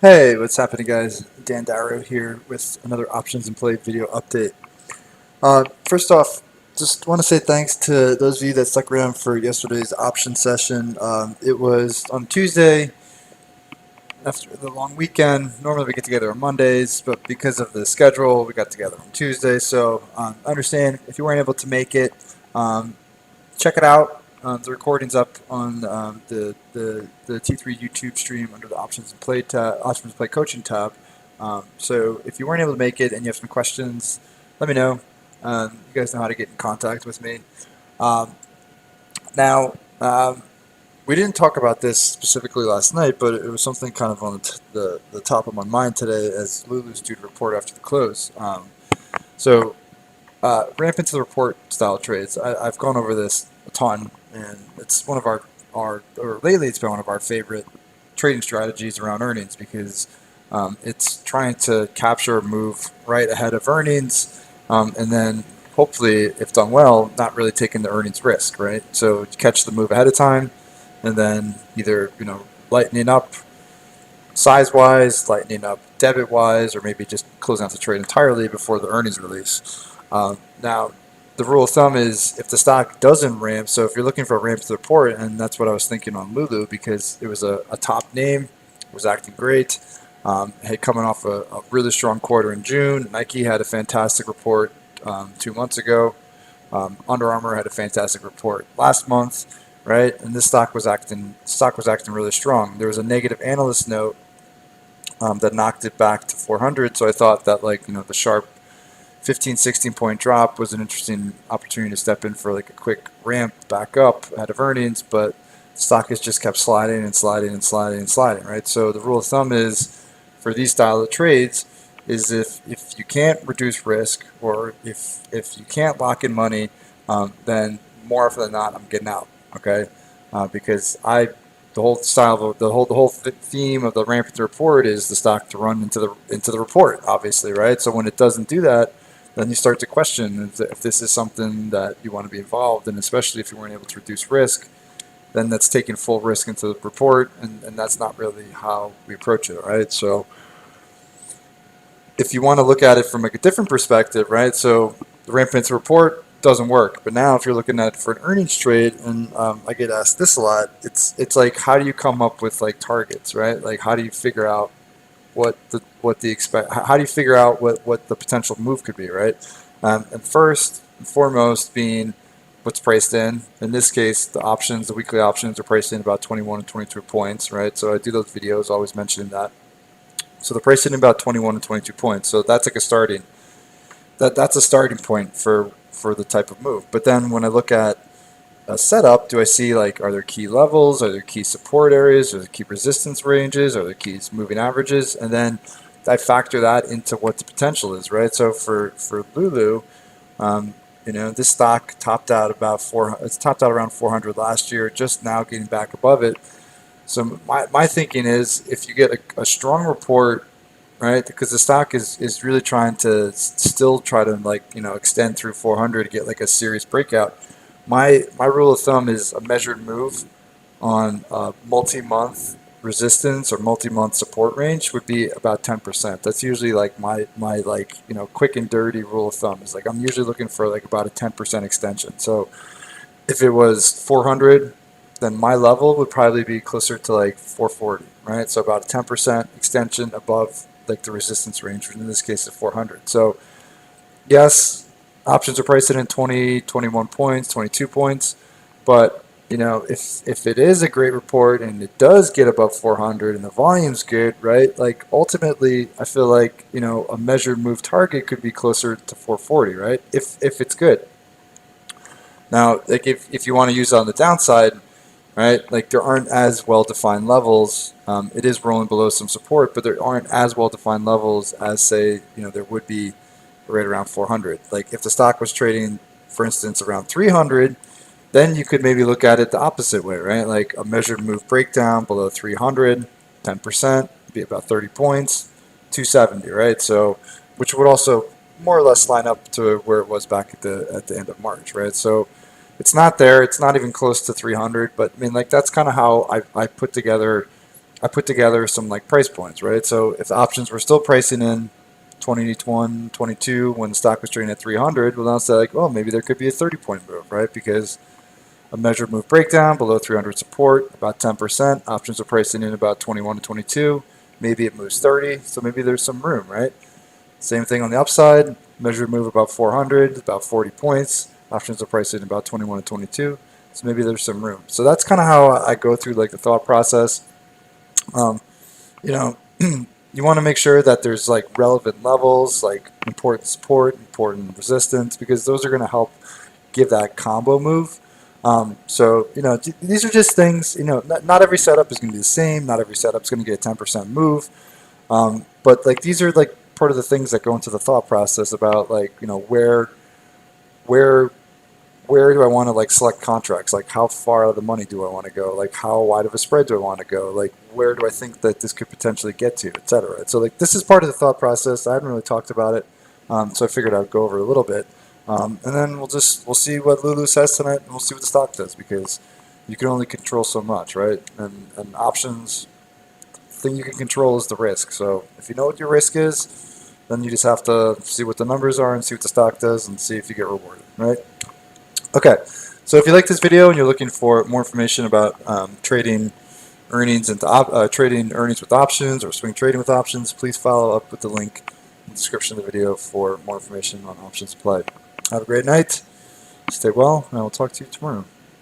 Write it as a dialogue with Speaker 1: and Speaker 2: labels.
Speaker 1: Hey, what's happening, guys? Dan Darrow here with another Options and Play video update. First off, just want to say thanks to those of you that stuck around for yesterday's option session. It was on Tuesday after the long weekend. Normally we get together on Mondays, but because of the schedule, we got together on Tuesday. So understand if you weren't able to make it, um, check it out. The recording's up on the T3 YouTube stream under the Options and Play Coaching tab. So if you weren't able to make it and you have some questions, let me know. You guys know how to get in contact with me. Um, now, we didn't talk about this specifically last night, but it was something kind of on the top of my mind today as Lulu's due to report after the close. Ramp into the report style trades. I've gone over this a ton, and it's one of or lately it's been one of our favorite trading strategies around earnings because it's trying to capture a move right ahead of earnings, and then hopefully, if done well, not really taking the earnings risk, right? So you catch the move ahead of time, and then either lightening up size wise, lightening up debit wise, or maybe just closing out the trade entirely before the earnings release. Now, the rule of thumb is if the stock doesn't ramp, so if you're looking for a ramp to the report, and that's what I was thinking on Lulu because it was a top name, was acting great, had coming off a really strong quarter in June. Nike had a fantastic report 2 months ago. Under Armour had a fantastic report last month, right? And this stock was acting really strong. There was a negative analyst note that knocked it back to 400. So I thought that the sharp 15, 16 point drop was an interesting opportunity to step in for like a quick ramp back up ahead of earnings, but the stock has just kept sliding and sliding and sliding and sliding, right? So the rule of thumb is for these style of trades is if you can't reduce risk or if you can't lock in money, then more often than not, I'm getting out, okay? Because the whole style of the whole theme of the ramp into the report is the stock to run into the report, obviously, right? So when it doesn't do that, then you start to question if this is something that you want to be involved in, especially if you weren't able to reduce risk. Then that's taking full risk into the report, and that's not really how we approach it, right? So if you want to look at it from like a different perspective, right? So the ramp into report doesn't work, but now if you're looking at for an earnings trade, and I get asked this a lot, it's like how do you come up with like targets, right? Like how do you figure out how do you figure out what the potential move could be, right? And first and foremost being what's priced in. In this case, the weekly options are priced in about 21 and 22 points, right? So I do those videos always mentioning that. So they're priced in about 21 and 22 points. So that's like that's a starting point for the type of move. But then when I look at a setup, do I see like are there key levels, are there key support areas, are there key resistance ranges, are there key moving averages, and then I factor that into what the potential is, right? So for Lulu, this stock topped out about it's topped out around 400 last year, just now getting back above it. So my thinking is if you get a strong report, right, because the stock is really trying to still try to extend through 400 to get like a serious breakout. My rule of thumb is a measured move on multi-month resistance or multi-month support range would be about 10%. That's usually like my quick and dirty rule of thumb is like I'm usually looking for like about a 10% extension. So if it was 400, then my level would probably be closer to like 440, right? So about a 10% extension above like the resistance range, which in this case is 400. So yes, options are priced in 20, 21 points, 22 points, but if it is a great report and it does get above 400 and the volume's good, right? Like ultimately, I feel like a measured move target could be closer to 440, right? If it's good. Now, like if you want to use it on the downside, right? Like there aren't as well defined levels. It is rolling below some support, but there aren't as well defined levels as say there would be right around 400. Like if the stock was trading, for instance, around 300, then you could maybe look at it the opposite way, right? Like a measured move breakdown below 300, 10%, be about 30 points, 270, right? So, which would also more or less line up to where it was back at the end of March, right? So, it's not there. It's not even close to 300, but I mean, like that's kind of how I put together I put together some like price points, right? So if the options were still pricing in 21, 22 when the stock was trading at 300, well, now it's like, oh, maybe there could be a 30-point move, right? Because a measured move breakdown below 300 support, about 10%. Options are pricing in about 21 to 22. Maybe it moves 30, so maybe there's some room, right? Same thing on the upside. Measured move about 400, about 40 points. Options are priced in about 21 to 22, so maybe there's some room. So that's kind of how I go through like the thought process. Um, you know, you want to make sure that there's like relevant levels, like important support, important resistance, because those are going to help give that combo move. So, these are just things, not every setup is going to be the same. Not every setup is going to get a 10% move. But like these are like part of the things that go into the thought process about like, where where do I want to like select contracts? Like how far out of the money do I want to go? Like how wide of a spread do I want to go? Like where do I think that this could potentially get to, et cetera. So like this is part of the thought process. I haven't really talked about it, so I figured I'd go over it a little bit, and then we'll see what Lulu says tonight, and we'll see what the stock does because you can only control so much, right? And options, the thing you can control is the risk. So if you know what your risk is, then you just have to see what the numbers are and see what the stock does and see if you get rewarded, right? Okay, so if you like this video and you're looking for more information about trading earnings and trading earnings with options or swing trading with options, please follow up with the link in the description of the video for more information on options play. Have a great night, stay well, and I will talk to you tomorrow.